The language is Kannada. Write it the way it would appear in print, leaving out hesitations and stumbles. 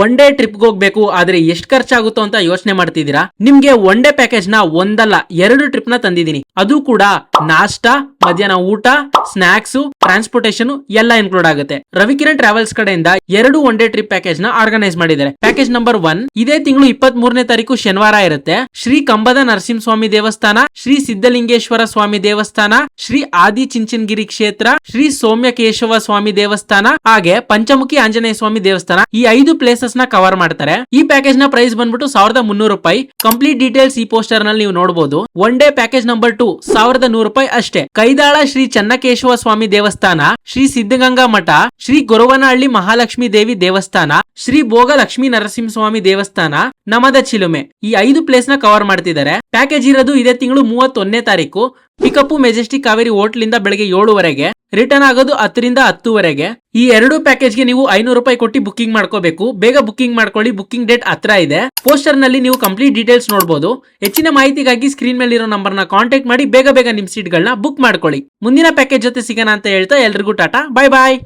ಒನ್ ಡೇ ಟ್ರಿಪ್ ಹೋಗ್ಬೇಕು ಆದ್ರೆ ಎಷ್ಟು ಖರ್ಚಾಗುತ್ತೋ ಅಂತ ಯೋಚನೆ ಮಾಡ್ತಿದ್ದೀರಾ? ನಿಮ್ಗೆ ಒನ್ ಡೇ ಪ್ಯಾಕೇಜ್ ನ ಒಂದಲ್ಲ 2 ಟ್ರಿಪ್ ನ ತಂದಿದ್ದೀನಿ. ಅದು ಕೂಡ ನಾಷ್ಟಾ, ಮಧ್ಯಾಹ್ನ ಊಟ, ಸ್ನಾಕ್ಸ್, ಟ್ರಾನ್ಸ್ಪೋರ್ಟೇಷನ್ ಎಲ್ಲ ಇನ್ಕ್ಲೂಡ್ ಆಗುತ್ತೆ. ರವಿಕಿರಣ್ ಟ್ರಾವೆಲ್ಸ್ ಕಡೆಯಿಂದ 2 ಒನ್ ಡೇ ಟ್ರಿಪ್ ಪ್ಯಾಕೇಜ್ ನ ಆರ್ಗನೈಸ್ ಮಾಡಿದ್ದಾರೆ. ಪ್ಯಾಕೇಜ್ ನಂಬರ್ 1 ಇದೇ ತಿಂಗಳು 23ನೇ ತಾರೀಕು ಶನಿವಾರ ಇರುತ್ತೆ. ಶ್ರೀ ಕಂಬದ ನರಸಿಂಹಸ್ವಾಮಿ ದೇವಸ್ಥಾನ, ಶ್ರೀ ಸಿದ್ಧಲಿಂಗೇಶ್ವರ ಸ್ವಾಮಿ ದೇವಸ್ಥಾನ, ಶ್ರೀ ಆದಿ ಚಿಂಚನಗಿರಿ ಕ್ಷೇತ್ರ, ಶ್ರೀ ಸೌಮ್ಯಕೇಶವ ಸ್ವಾಮಿ ದೇವಸ್ಥಾನ, ಹಾಗೆ ಪಂಚಮುಖಿ ಆಂಜನೇಯ ಸ್ವಾಮಿ ದೇವಸ್ಥಾನ. ಈ 5 ಪ್ಲೇಸಸ್ ನ ಕವರ್ ಮಾಡ್ತಾರೆ. ಈ ಪ್ಯಾಕೇಜ್ ನ ಪ್ರೈಸ್ ಬಂದ್ಬಿಟ್ಟು 1300 ರೂಪಾಯಿ. ಕಂಪ್ಲೀಟ್ ಡೀಟೇಲ್ಸ್ ಈ ಪೋಸ್ಟರ್ ನಲ್ಲಿ ನೀವು ನೋಡಬಹುದು. ಒನ್ ಡೇ ಪ್ಯಾಕೇಜ್ ನಂಬರ್ 2 1100 ರೂಪಾಯಿ ಅಷ್ಟೇ. ಕೈದಾಳ ಶ್ರೀ ಚನ್ನಕೇಶವ ಸ್ವಾಮಿ ದೇವಸ್ಥಾನ, ಶ್ರೀ ಸಿದ್ಧಗಂಗಾ ಮಠ, ಶ್ರೀ ಗೊರವನಹಳ್ಳಿ ಮಹಾಲಕ್ಷ್ಮಿ ದೇವಿ ದೇವಸ್ಥಾನ, ಶ್ರೀ ಭೋಗ ಲಕ್ಷ್ಮೀ ನರಸಿಂಹಸ್ವಾಮಿ ದೇವಸ್ಥಾನ, ನಮದ ಚಿಲುಮೆ. ಈ 5 ಪ್ಲೇಸ್ ನ ಕವರ್ ಮಾಡ್ತಿದ್ದಾರೆ. ಪ್ಯಾಕೇಜ್ ಇರೋದು ಇದೇ ತಿಂಗಳು 31ನೇ ತಾರೀಕು. ಪಿಕಪ್ ಮೆಜೆಸ್ಟಿಕ್ ಕಾವೇರಿ ಹೋಟ್ಲ್ ಇಂದ ಬೆಳಗ್ಗೆ 7ವರೆಗೆ, ರಿಟರ್ನ್ ಆಗೋದು 10 ರಿಂದ 10ವರೆಗೆ. ಈ 2 ಪ್ಯಾಕೇಜ್ ಗೆ ನೀವು 500 ರೂಪಾಯಿ ಕೊಟ್ಟು ಬುಕಿಂಗ್ ಮಾಡ್ಕೋಬೇಕು. ಬೇಗ ಬುಕಿಂಗ್ ಮಾಡ್ಕೊಳ್ಳಿ, ಬುಕಿಂಗ್ ಡೇಟ್ ಹತ್ರ ಇದೆ. ಪೋಸ್ಟರ್ ನಲ್ಲಿ ನೀವು ಕಂಪ್ಲೀಟ್ ಡೀಟೇಲ್ಸ್ ನೋಡಬಹುದು. ಹೆಚ್ಚಿನ ಮಾಹಿತಿಗಾಗಿ ಸ್ಕ್ರೀನ್ ಮೇಲೆ ಇರೋ ನಂಬರ್ ನ ಕಾಂಟ್ಯಾಕ್ಟ್ ಮಾಡಿ ಬೇಗ ನಿಮ್ ಸೀಟ್ ಗಳನ್ನ ಬುಕ್ ಮಾಡ್ಕೊಳ್ಳಿ. ಮುಂದಿನ ಪ್ಯಾಕೇಜ್ ಜೊತೆ ಸಿಗೋಣ ಅಂತ ಹೇಳ್ತಾ ಎಲ್ರಿಗೂ ಟಾಟಾ, ಬೈ ಬಾಯ್.